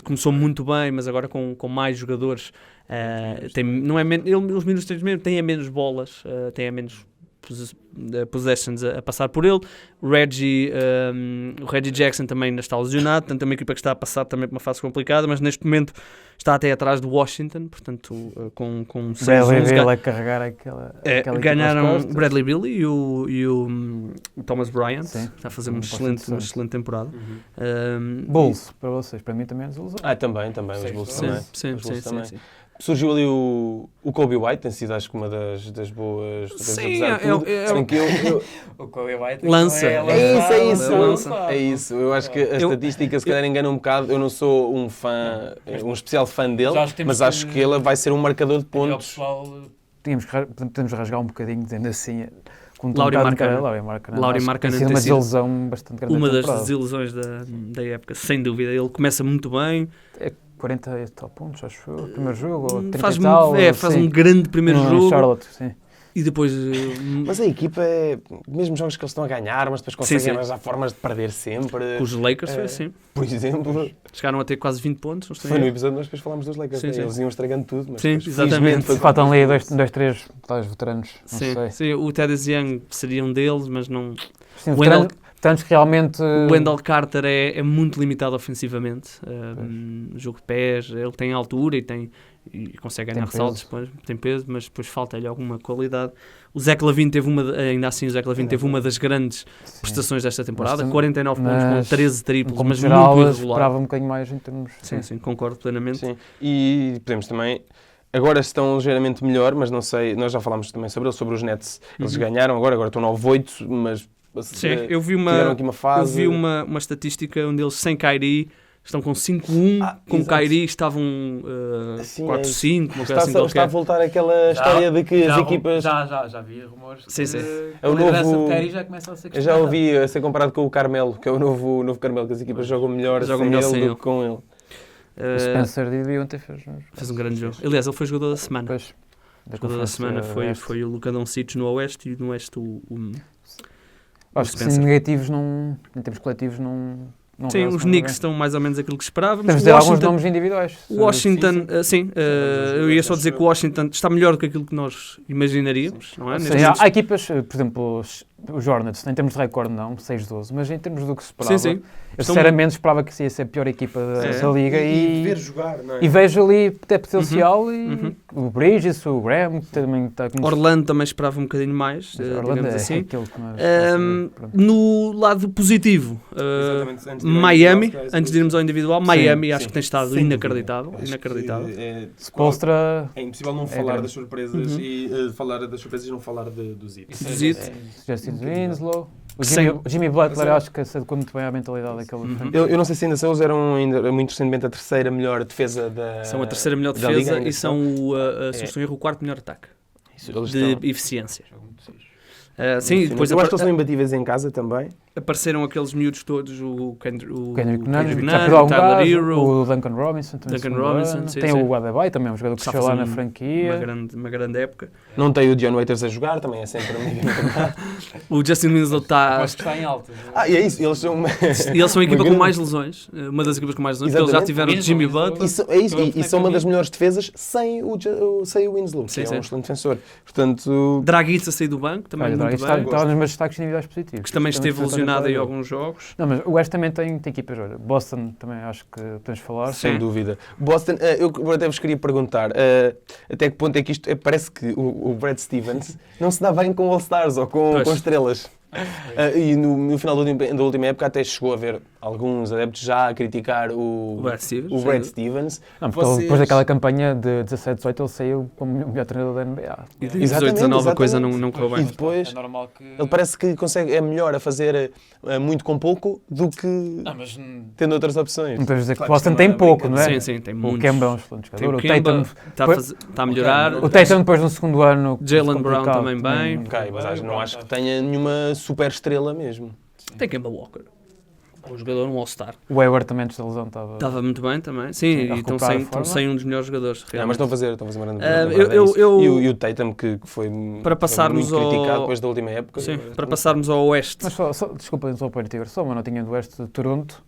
começou muito bem, mas agora com mais jogadores. Os minutos têm menos bolas, têm menos possessions a passar por ele. O Reggie Jackson também ainda está lesionado, portanto é uma equipa que está a passar também por uma fase complicada, mas neste momento está até atrás do Washington, portanto com 6-11 a carregar aquela ganharam Bradley Beal e o Thomas Bryant. Sim, está a fazer uma excelente temporada. Bulls, para vocês, para mim também é desilusão. Também, os Bulls também. Sim. Surgiu ali o Kobe White, tem sido acho que uma das boas... Sim, o Kobe White lança. É isso. Eu acho que a estatística se calhar engana um bocado. Eu não sou um fã, um especial fã dele, mas acho que ele vai ser um marcador de pontos. Podemos rasgar um bocadinho dizendo assim... Lauri Markkanen tem sido uma desilusão bastante grande. Uma das desilusões da época, sem dúvida. Ele começa muito bem. 40 e tal pontos, acho eu, primeiro jogo, ou 30 faz e tal. Faz um grande primeiro jogo. Charlotte, sim. E depois... Mas a equipa, mesmo jogos que eles estão a ganhar, mas depois conseguem arranjar formas de perder sempre. Os Lakers foi assim. Por exemplo. Chegaram a ter quase 20 pontos. Foi no episódio que nós depois falámos dos Lakers. Sim. Eles iam estragando tudo. Mas sim, exatamente. Faltam ali 2-3 veteranos, não sei. Sim, o Thaddeus Young seria um deles, mas não... Sim, veteranos que realmente... O Wendell Carter é muito limitado ofensivamente. Jogo de pés, ele tem altura e consegue ganhar ressaltos, tem peso, mas depois falta-lhe alguma qualidade. O Zach LaVine teve uma das grandes prestações desta temporada, 49 pontos com 13 triplos, mas geral, muito irregular. Esperava um bocadinho mais em termos... Sim, concordo plenamente. Sim. E podemos também... Agora estão ligeiramente melhor, mas não sei, nós já falámos também sobre eles, sobre os Nets. Eles ganharam agora estão 9-8, mas... Sim, eu vi uma estatística onde eles sem Kyrie estão com 5-1, com Kyrie estavam 4-5. Está a voltar aquela história de que as equipas... Já vi rumores sim. A liderança de Kyrie já começa a ser questionada. Eu já ouvi a ser comparado com o Carmelo, que é o novo Carmelo, que as equipas jogam melhor sem ele do que com ele. O Spencer Dinwiddie ontem fez um grande jogo. Aliás, ele foi jogador da semana. O jogador da semana foi o Luka Doncic no Oeste e no Oeste acho que sem negativos, em termos coletivos, não sim, os Knicks estão mais ou menos aquilo que esperávamos. Temos de dizer alguns nomes individuais. O Washington, eu ia só dizer que o Washington está melhor do que aquilo que nós imaginaríamos, não é? Há equipas, por exemplo, os Hornets, em termos de recorde não, 6-12, mas em termos do que se esperava, eu sinceramente esperava que ia ser a pior equipa dessa liga e ver jogar, não é? E vejo ali até potencial e o Bridges, o Graham, também está com... Orlando também esperava um bocadinho mais, digamos assim. No lado positivo, Miami, antes de irmos ao individual, Miami acho que tem estado inacreditável. Spoelstra... É impossível não falar das surpresas e falar das surpresas e não falar dos hits. Justin Winslow, o Jimmy Butler, acho que se adequou muito bem à mentalidade daquele. Eu não sei se ainda são, eles eram ainda muito recentemente a terceira melhor defesa da São a terceira melhor defesa e são, se não erro, o quarto melhor ataque de eficiência. Sim, depois eu acho que eles são imbatíveis em casa também. apareceram aqueles miúdos todos, o Kendrick Nunn, Nunn, o Tyler Hero, o Duncan Robinson, também sim, tem sim. o Adebayo também, um jogador que Está a chegou lá fazer na franquia. uma grande época. Não tem o Dion Waiters a jogar, também é sempre amigo. O Justin Winslow está... Acho que está em alta. E é isso, eles são... E eles são a equipa com grande- mais lesões, uma das equipas com mais lesões, porque eles já tiveram Winslow, Jimmy Winslow. Butler, E são uma das melhores defesas sem o Winslow, que Sim, é sim. um excelente defensor. Portanto, Dragic a sair do banco, também Olha, muito está bem, nos meus destaques individuais positivos. que também esteve foi lesionado em contratado. alguns jogos. Não, mas o West também tem equipas. Olha, Boston também acho que podemos falar. Sim. sem dúvida. Boston, eu até vos queria perguntar, até que ponto é que isto... parece que o Brad Stevens não se dá bem com All-Stars ou com estrelas. E no final da última época até chegou a haver alguns adeptos já a criticar o Brad Stevens. Não, porque ele, depois daquela campanha de 17-18 ele saiu como o melhor treinador da NBA. E de 18-19 a coisa não correu E bem. depois, É normal que... ele parece que é melhor a fazer muito com pouco do que mas... tendo outras opções. Não podemos dizer que Claro, Boston isto tem não é pouco, não é? Sim, sim, tem O muitos. Kemba é um excelente Tem jogador. o O Tatum, Kemba está a melhorar. o Tatum depois no segundo ano. Jalen Brown complicado, também bem. Ok, mas não acho que tenha nenhuma super estrela mesmo. Tem Kemba Walker. Um jogador, um All-Star. O Hayward também antes da lesão estava... Estava muito bem também. Sim, a e estão recuperar a sem, forma. sem um dos melhores jogadores. Não, mas realmente. estão a fazer uma grande Ah, temporada, eu- é isso. eu- E o Tatum que foi, Para passarmos foi muito criticado ao- depois da última época. Sim, para passarmos ao Oeste. Mas desculpa, só para Tiger, só uma notinha do Oeste de Toronto,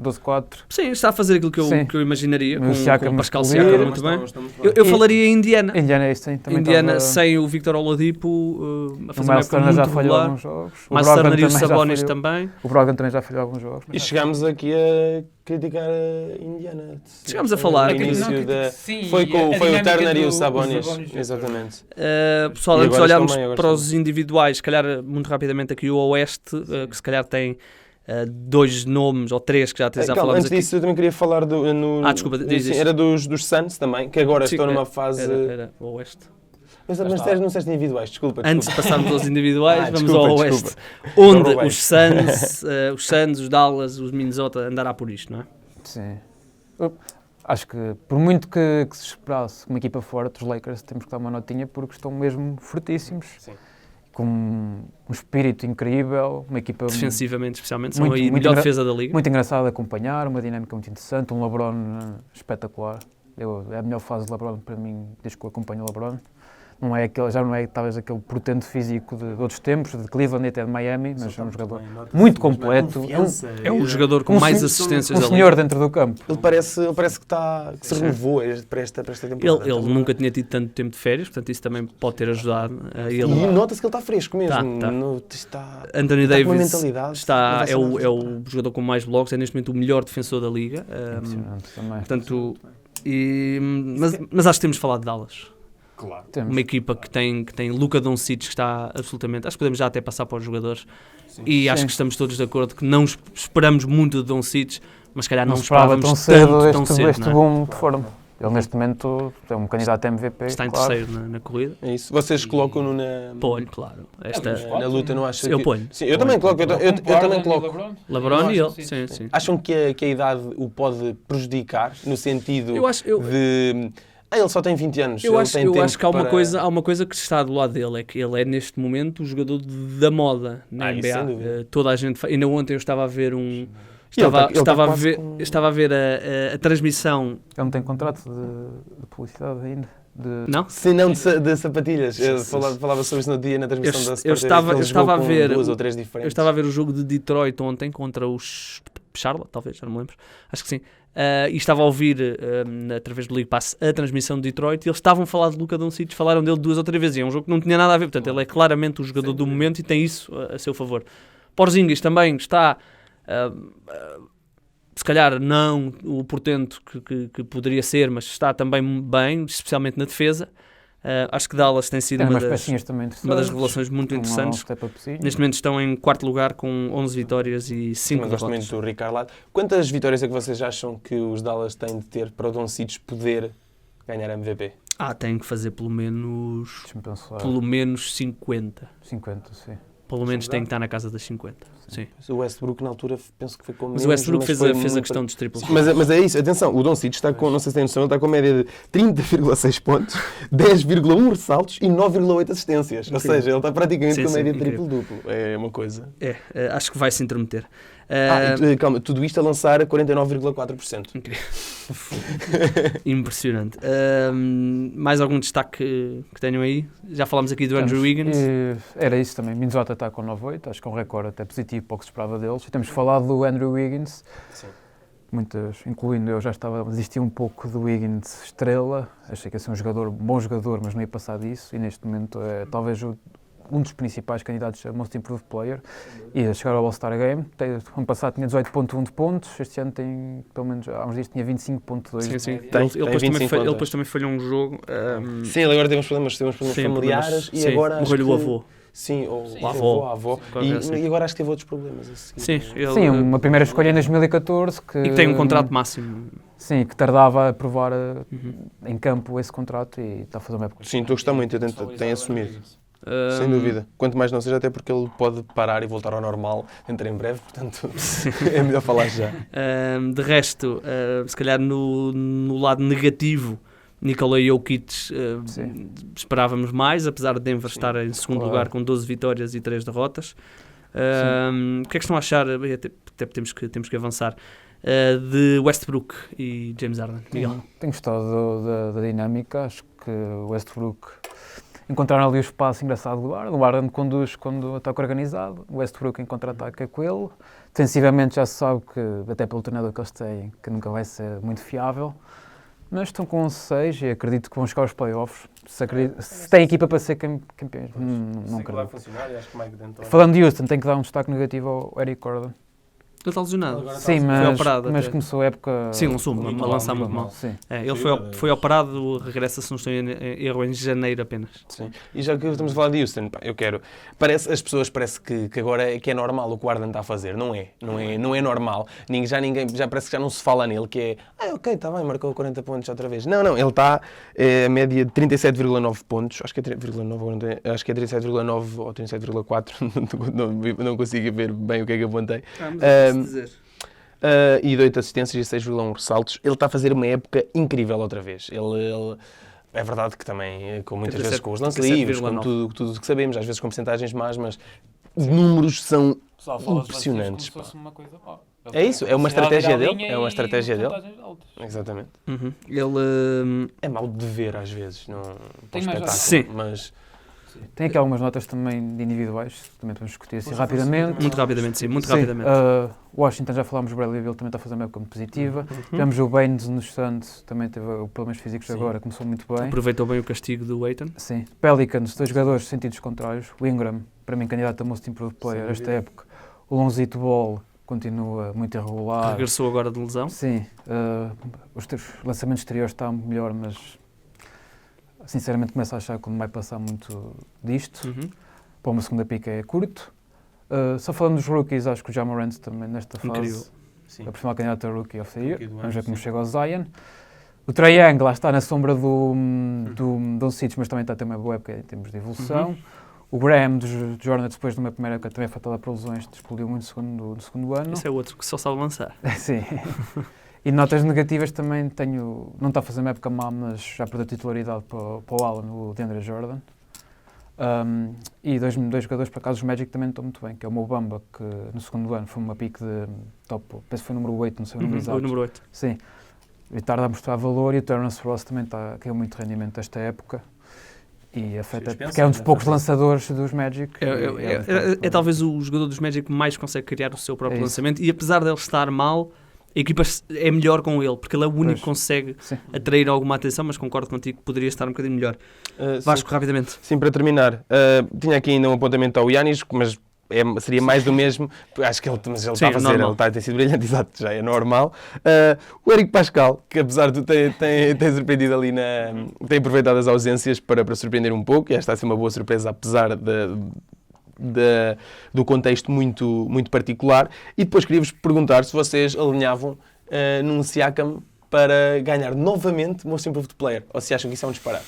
12-4. Sim, está a fazer aquilo Sim. que eu imaginaria, O com Siakam o Pascal masculino. Siakam muito bem. Eu falaria em Indiana. Indiana é isso, sim, também Indiana estava... sem o Victor Oladipo a O fazer uma Miles época Turner já muito falhou regular. alguns jogos. Miles Brogdon Turner e o também já Sabonis falhou. também. O Brogdon também já falhou alguns jogos. E chegámos aqui a criticar a Indiana. Chegámos a falar. No início foi o Turner e o Sabonis. Exatamente. Pessoal, E antes de agora olharmos estão bem, agora para estão os individuais, se calhar muito rapidamente aqui o Oeste, que se calhar tem dois nomes ou três que já Calma, falámos antes aqui. disso, eu também queria falar desculpa, diz sim, isso. era dos Suns também, que agora Sim, estão numa fase... Era o Oeste. Mas não disseste individuais, desculpa. Antes de passarmos aos individuais, vamos desculpa, ao desculpa. Oeste, onde Não roubei. os Suns, os Dallas, os Minnesota andará por isto, não é? Sim. Eu acho que, por muito que se esperasse uma equipa forte, os Lakers temos que dar uma notinha porque estão mesmo fortíssimos. Sim. Com um espírito incrível, uma equipa Defensivamente, especialmente, são muito- aí a muito melhor engra- defesa da liga. muito engraçada de acompanhar, uma dinâmica muito interessante, um LeBron espetacular. É a melhor fase de LeBron para mim, desde que eu acompanho o LeBron. Já não é talvez aquele portento físico de outros tempos, de Cleveland e até de Miami, mas é um jogador muito completo. É o jogador com um mais sen- assistências um da senhor liga. dentro do campo. Ele parece que se Sim. renovou para esta temporada. Ele nunca tinha tido tanto tempo de férias, portanto isso também pode ter ajudado a E ele. nota-se que ele está fresco mesmo. Tá. Está Anthony está com uma Davis mentalidade. é o jogador com mais blocos, é neste momento o melhor defensor da liga. Impressionante também. Portanto, mas acho que temos de falar de Dallas. Claro. Temos. Uma equipa que tem Luka Doncic, que está absolutamente... Acho que podemos já até passar para os jogadores. E acho Sim. que estamos todos de acordo que não esperamos muito de Doncic, mas se calhar não Não esperava esperávamos tão cedo tanto tão este cedo. não é? boom de forma. Ele neste momento é um candidato a MVP. Está em claro. terceiro na corrida. É isso. Vocês colocam-no Ponho, claro. na luta, não acham? Eu ponho. Sim, eu também coloco. Eu também coloco. LeBron e ele. Sim. Sim. Acham que a idade o pode prejudicar no sentido Eu acho, de... ele só tem 20 anos. Eu ele acho, tem eu tempo acho que há para- uma coisa que está do lado dele, é que ele é neste momento o jogador da moda na isso sem NBA. dúvida. Toda a gente, ainda ontem eu estava a ver um... ele tá Estava a quase ver, com- estava a ver a transmissão. Ele não tem contrato de publicidade ainda. Não? Sim, não de sapatilhas. Eu falava sobre isso no dia na transmissão da Sport TV, que ele estava jogou a ver com duas ou três diferentes. Eu estava a ver o jogo de Detroit ontem contra os Charlotte, talvez, já não me lembro. Acho que sim. E estava a ouvir, através do League Pass, a transmissão de Detroit e eles estavam a falar de Luka Doncic, falaram dele duas ou três vezes. E é um jogo que não tinha nada a ver. Portanto, ele é claramente o jogador do momento e tem isso a seu favor. Porzingis também está... se calhar não o portento que poderia ser, mas está também bem, especialmente na defesa. Acho que Dallas tem sido Tem uma umas das pecinhas também interessantes. uma das revelações muito interessantes. Neste momento estão em quarto lugar com 11 vitórias e 5 Também gosto derrotas. muito do Ricardo Lado. Quantas vitórias é que vocês acham que os Dallas têm de ter para o Doncic poder ganhar MVP? Tem que fazer pelo menos Deixa-me pensar. pelo menos 50. 50, sim. pelo menos tem que estar na casa das 50. Sim. O Westbrook na altura penso que foi com Mas menos, o Westbrook fez a muito... questão dos triplos. Mas é isso, atenção, o Doncic está com, não sei se tem noção, ele está com média de 30,6 pontos, 10,1 ressaltos e 9,8 assistências. Ou seja, ele está praticamente com a média de triplo-duplo. É uma coisa. Acho que vai se intrometer. Calma, tudo isto a lançar a 49,4%. Incrível. Impressionante. Mais algum destaque que tenham aí? Já falámos aqui do Andrew Wiggins. Era isso também. Minnesota está com 9-8, acho que é um recorde até positivo para o que se esperava deles. E temos falado do Andrew Wiggins. Sim. Muitas, incluindo eu, já estava a desistir um pouco do Wiggins estrela. Achei que ia ser um bom jogador, mas não ia passar disso. E neste momento é talvez um dos principais candidatos a Most Improved Player e a chegar ao All-Star Game. Ano passado tinha 18.1 de pontos, este ano tem, pelo menos há uns dias, tinha 25.2. Sim. Ele depois também falhou um jogo. Sim, ele agora teve uns problemas familiares e agora morreu o avô. Sim, ou a avó. E agora acho que teve outros problemas. Sim, uma primeira escolha em 2014 e que tem um contrato máximo. Sim, que tardava a provar em campo esse contrato e está a fazer uma época. Sim, estou a gostar muito, tem assumido. Sem dúvida. Quanto mais não seja, até porque ele pode parar e voltar ao normal dentro em breve, portanto é melhor falar já. De resto, se calhar no lado negativo, Nikola Jokic, esperávamos mais, apesar de Denver estar em segundo lugar com 12 vitórias e 3 derrotas. O que é que estão a achar? Até temos que avançar. De Westbrook e James Harden. Miguel? Tenho gostado da dinâmica, acho que o Westbrook encontraram ali o espaço engraçado do Harden. O Harden conduz quando o ataque organizado, o Westbrook em contra-ataque é com ele. Defensivamente já se sabe que, até pelo treinador que eles têm, que nunca vai ser muito fiável. Mas estão com 11-6 e acredito que vão chegar aos playoffs. Se tem equipa para ser campeões, não acredito. Funcionar, acho que Mike D'Antoni... Falando de Houston, tenho que dar um destaque negativo ao Eric Gordon. Ele está lesionado. Sim, mas começou a época... Sim, a lançar muito mal. Ele foi operado, regressa, se não estou em erro, em janeiro apenas. Sim. E já que estamos a falar de Houston, as pessoas parece que agora é que é normal o que o Harden está a fazer. Não é normal. Já parece que já não se fala nele, que é, ok, está bem, marcou 40 pontos outra vez. Não, ele está a média de 37,9 pontos, acho que é 37,9 ou 37,4, não consigo ver bem o que é que apontei. Dizer. E de 8 assistências e 6,1 ressaltos. Ele está a fazer uma época incrível outra vez. Ele é verdade que também, com muitas vezes com os lances livres, com tudo o que sabemos, às vezes com porcentagens más, mas os números são impressionantes. Como se fosse uma coisa, é isso, é uma estratégia dele. É uma estratégia dele. Exatamente. Ele é mau de ver às vezes, não tem espetáculo, sim. mas... Tem aqui algumas notas também de individuais, também podemos discutir assim rapidamente. Muito rapidamente. Washington, já falámos, o Bradley Beal também está a fazer uma época muito positiva. Tivemos o Baines nos Suns, também teve problemas físicos agora, começou muito bem. Aproveitou bem o castigo do Aiton. Sim. Pelicans, 2 jogadores de sentidos contrários. O Ingram, para mim, candidato a Most Improved Player esta época. O Lonzito Ball continua muito irregular. Regressou agora de lesão. Sim. Os lançamentos exteriores estão melhor, mas... sinceramente começo a achar que não vai passar muito disto. Para uma segunda pica é curto. Só falando dos rookies, acho que o Ja Morant também nesta fase é o principal candidato a Rookie of the Year. Vamos ver como chega ao Zion. O Trae Young lá está na sombra do Doncic, mas também está a ter uma boa época em termos de evolução. O Graham dos Hornets, depois de uma primeira época também afetada por lesões, explodiu muito no segundo ano. Esse é outro que só sabe lançar. Sim. E notas negativas também tenho, não está a fazer uma época má, mas já perdeu a titularidade para o Allen, o DeAndre Jordan. E dois jogadores, por acaso, os Magic também estão muito bem, que é o Mo Bamba, que no segundo ano foi uma pique de top, penso que foi número 8, não sei o número exato. O número 8. Sim. E tarda a mostrar valor, e o Terrence Ross também caiu muito rendimento esta época. E afeta, porque é um dos poucos lançadores dos Magic. É talvez o jogador dos Magic que mais consegue criar o seu próprio lançamento, e apesar dele estar mal, a equipa é melhor com ele, porque ele é o único que consegue atrair alguma atenção, mas concordo contigo que poderia estar um bocadinho melhor. Vasco, rapidamente. Sim, para terminar, tinha aqui ainda um apontamento ao Giannis, mas seria mais do mesmo. Acho que ele está a fazer, ele tem sido brilhante, exato, já é normal. O Eric Pascal, que apesar de ter surpreendido ali, tem aproveitado as ausências para surpreender um pouco, e esta está a ser uma boa surpresa, apesar do contexto muito, muito particular. E depois queria-vos perguntar se vocês alinhavam num Siakam para ganhar novamente Most Improved Player, ou se acham que isso é um disparate.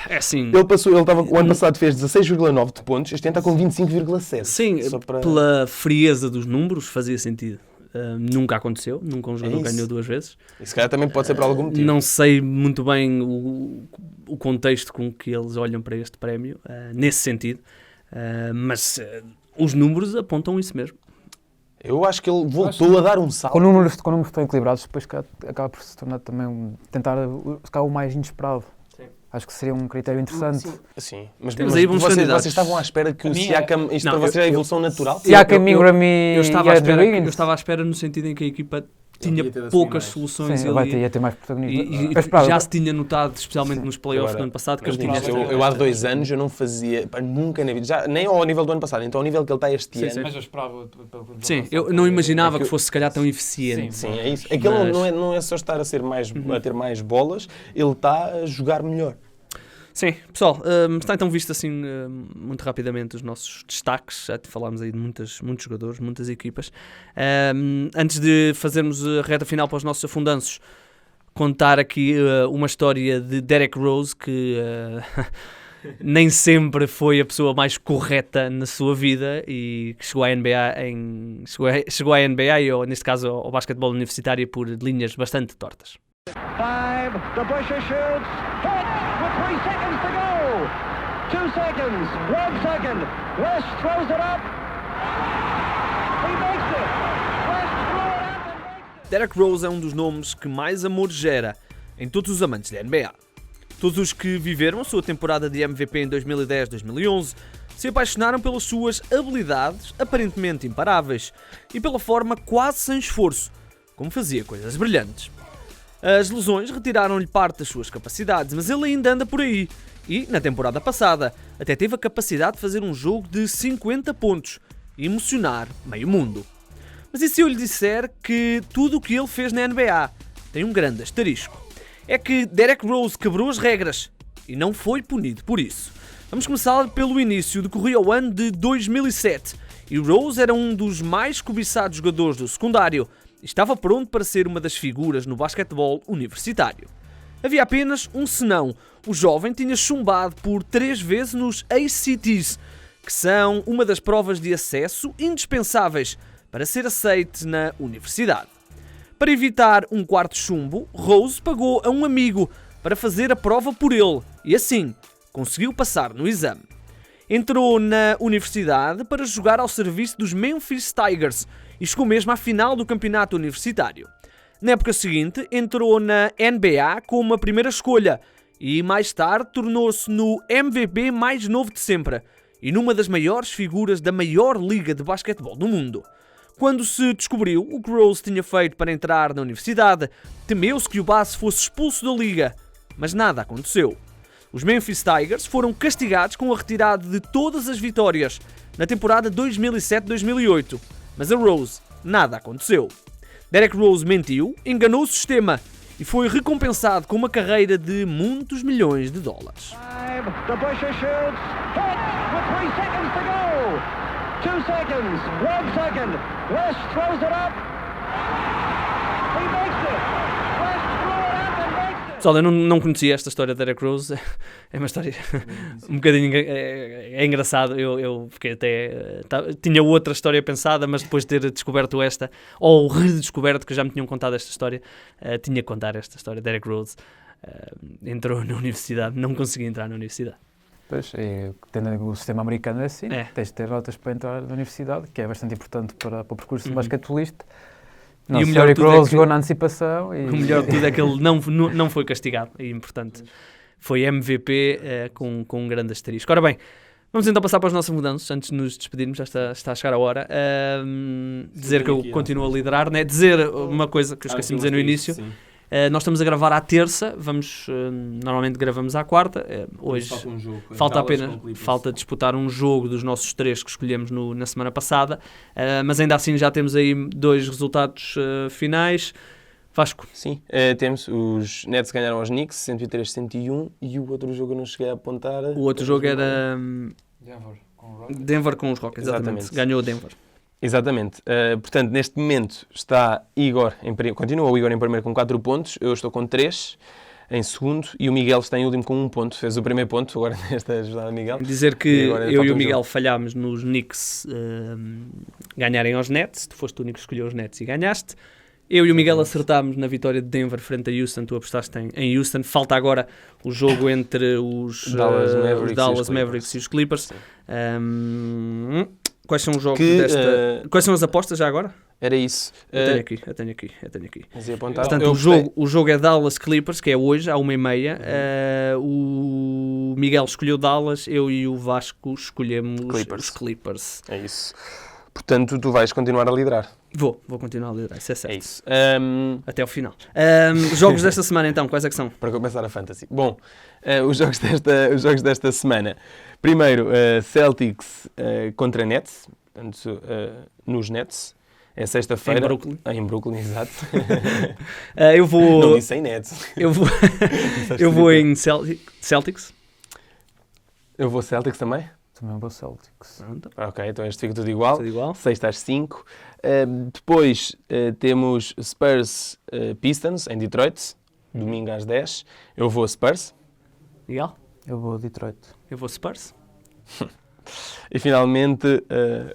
É assim, O ano passado fez 16,9 de pontos, este ano está com 25,7. sim, Só para- pela frieza dos números fazia sentido. Nunca aconteceu, nunca um jogador isso. ganhou 2 vezes. E se calhar também pode ser por algum motivo. Não sei muito bem o contexto com que eles olham para este prémio, nesse sentido, mas os números apontam isso mesmo. Eu acho que ele voltou a dar um salto. Com números tão equilibrados, depois acaba por se tornar também tentar ficar o mais inesperado. Sim. Acho que seria um critério interessante. Sim, mas Temos aí bons candidatos. vocês estavam à espera que o mim Siakam, isto Não, para vocês é a evolução natural? Siakam, Ingram e Eu estava, à Andrew espera, Wiggins. eu estava à espera no sentido em que a equipa tinha ia ter de assumir poucas mais. soluções Sim, ali. ia ter mais protagonismo. E Eu esperava- já se tinha notado, especialmente Sim. nos playoffs Agora, do ano passado, que Mas ele digo, tinha... eu há 2 anos eu não fazia, nunca na vida, já, nem ao nível do ano passado, então ao nível que ele está este Sim, ano. sim. Mas eu esperava... Sim, eu não imaginava É que que fosse se calhar tão eficiente. Sim, é isso. Aquilo Mas- não é só estar a ter mais bolas, ele está a jogar melhor. Sim, pessoal, está então visto assim muito rapidamente os nossos destaques. Já te falámos aí de muitos jogadores, muitas equipas. Antes de fazermos a reta final para os nossos afundanços, contar aqui uma história de Derrick Rose, que nem sempre foi a pessoa mais correta na sua vida e que chegou à NBA, ou neste caso ao basquetebol universitário, por linhas bastante tortas. 5, the Busher shoots, hits with 3 seconds to go. 2 seconds, 1 second, West throws it up. He makes it. West threw it up and makes it. Derrick Rose é um dos nomes que mais amor gera em todos os amantes da NBA. Todos os que viveram a sua temporada de MVP em 2010-2011 se apaixonaram pelas suas habilidades aparentemente imparáveis e pela forma quase sem esforço como fazia coisas brilhantes. As lesões retiraram-lhe parte das suas capacidades, mas ele ainda anda por aí. E, na temporada passada, até teve a capacidade de fazer um jogo de 50 pontos e emocionar meio mundo. Mas e se eu lhe disser que tudo o que ele fez na NBA tem um grande asterisco? É que Derrick Rose quebrou as regras e não foi punido por isso. Vamos começar pelo início, decorria o ano de 2007 e Rose era um dos mais cobiçados jogadores do secundário e estava pronto para ser uma das figuras no basquetebol universitário. Havia apenas um senão. O jovem tinha chumbado por 3 vezes nos ACTs, que são uma das provas de acesso indispensáveis para ser aceite na universidade. Para evitar um quarto chumbo, Rose pagou a um amigo para fazer a prova por ele e assim conseguiu passar no exame. Entrou na universidade para jogar ao serviço dos Memphis Tigers e chegou mesmo à final do campeonato universitário. Na época seguinte, entrou na NBA como a primeira escolha e mais tarde tornou-se no MVP mais novo de sempre e numa das maiores figuras da maior liga de basquetebol do mundo. Quando se descobriu o que Rose tinha feito para entrar na universidade, temeu-se que o base fosse expulso da liga, mas nada aconteceu. Os Memphis Tigers foram castigados com a retirada de todas as vitórias na temporada 2007-2008, mas a Rose nada aconteceu. Derrick Rose mentiu, enganou o sistema e foi recompensado com uma carreira de muitos milhões de dólares. 5, the Busher shoots, hits with 3 seconds to go. 2 seconds, 1 second, West throws it up. He makes it. West threw it up and makes it. Pessoal, eu não conhecia esta história de Derrick Rose, é uma história um bocadinho é engraçado, eu fiquei até, tinha outra história pensada, mas depois de ter descoberto esta, ou redescoberto que já me tinham contado esta história, tinha que contar esta história. Derrick Rose entrou na universidade, não conseguia entrar na universidade. Pois, tendo o sistema americano é assim, tens de ter notas para entrar na universidade, que é bastante importante para o percurso do basquetebolista. E o melhor de tudo Rose jogou na antecipação. O melhor de tudo é que ele não foi castigado, e portanto foi MVP com um grande asterisco. Ora bem, vamos então passar para os nossos mudanças, antes de nos despedirmos, já está a chegar a hora. Dizer que eu continuo a liderar, né? Dizer uma coisa que eu esqueci de dizer no início. Nós estamos a gravar à terça, normalmente gravamos à quarta, hoje falta disputar um jogo dos nossos 3 que escolhemos na semana passada, mas ainda assim já temos aí 2 resultados finais. Vasco? Sim, temos, os Nets ganharam aos Knicks, 103-101, e o outro jogo eu não cheguei a apontar. O outro jogo era Denver com os Rockets, exatamente. Ganhou o Denver. Exatamente. Portanto, neste momento está continua o Igor em primeiro com 4 pontos, eu estou com 3. em segundo e o Miguel está em último com 1 ponto. Fez o primeiro ponto agora nesta jornada, Miguel. Dizer que eu e falta o um Miguel jogo. falhámos nos Knicks ganharem aos Nets. Tu foste o único que escolheu os Nets e ganhaste. Eu e o Miguel acertámos na vitória de Denver frente a Houston. Tu apostaste em Houston. Falta agora o jogo entre os Dallas Mavericks e os Clippers. Quais são os jogos quais são as apostas já agora? Era isso. Eu tenho aqui. Mas ia apontar. Portanto, o jogo é Dallas Clippers, que é hoje, à 1h30. O Miguel escolheu Dallas, eu e o Vasco escolhemos os Clippers. É isso. Portanto, tu vais continuar a liderar. Vou continuar a liderar, isso é certo. É isso. Até ao final. Jogos desta semana, então, quais é que são? Para começar a Fantasy. Bom, os jogos desta semana. Primeiro, Celtics contra Nets. Portanto, nos Nets. É sexta-feira. Em Brooklyn, exato. Eu vou... Não disse em Nets. Eu vou em Celtics. Eu vou Celtics também? Também vou Celtics. Pronto. Ok, então este fica tudo igual. Tudo igual. Sexta às 5. Depois temos Spurs Pistons em Detroit. Domingo às 10. Eu vou a Spurs. Miguel? Eu vou a Detroit. Eu vou Spurs. E finalmente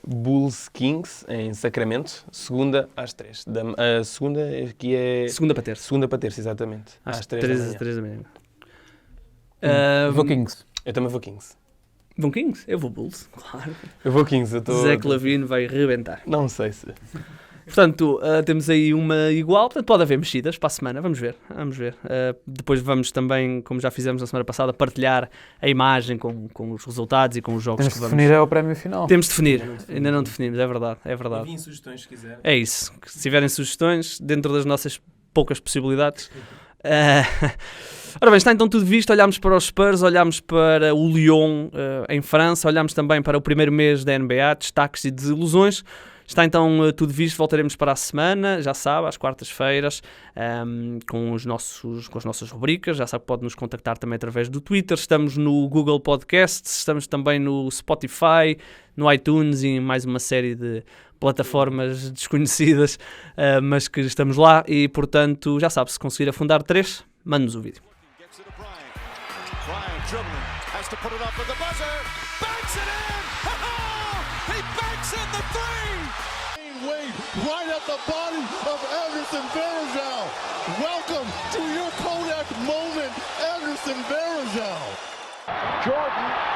Bulls Kings em Sacramento. Segunda às 3. A segunda aqui é... Segunda para terça. Segunda para terça, exatamente. Às 3 da manhã. Vou Kings. Eu também vou Kings. Vão Kings? Eu vou Bulls, claro. Eu vou Kings. Zach LaVine vai rebentar. Não sei se... Portanto, temos aí uma igual, portanto pode haver mexidas para a semana, vamos ver. Depois vamos também, como já fizemos na semana passada, partilhar a imagem com os resultados e com os jogos Temos que de vamos... definir o prémio final. Temos de definir, ainda não definimos, é verdade. Enviem sugestões se quiserem. É isso, se tiverem sugestões, dentro das nossas poucas possibilidades. Ora bem, está então tudo visto, olhámos para os Spurs, olhámos para o Lyon em França, olhámos também para o primeiro mês da NBA, destaques e desilusões. Está então tudo visto, voltaremos para a semana, já sabe, às quartas-feiras, com as nossas rubricas, já sabe que pode nos contactar também através do Twitter, estamos no Google Podcasts, estamos também no Spotify, no iTunes e em mais uma série de plataformas desconhecidas, mas que estamos lá e, portanto, já sabe, se conseguir afundar 3, mande-nos o vídeo. Bryant dribbling, has to put it up with the buzzer, banks it in! He banks in the three! Wade right at the body of Anderson Varejao. Welcome to your Kodak moment, Anderson Varejao. Jordan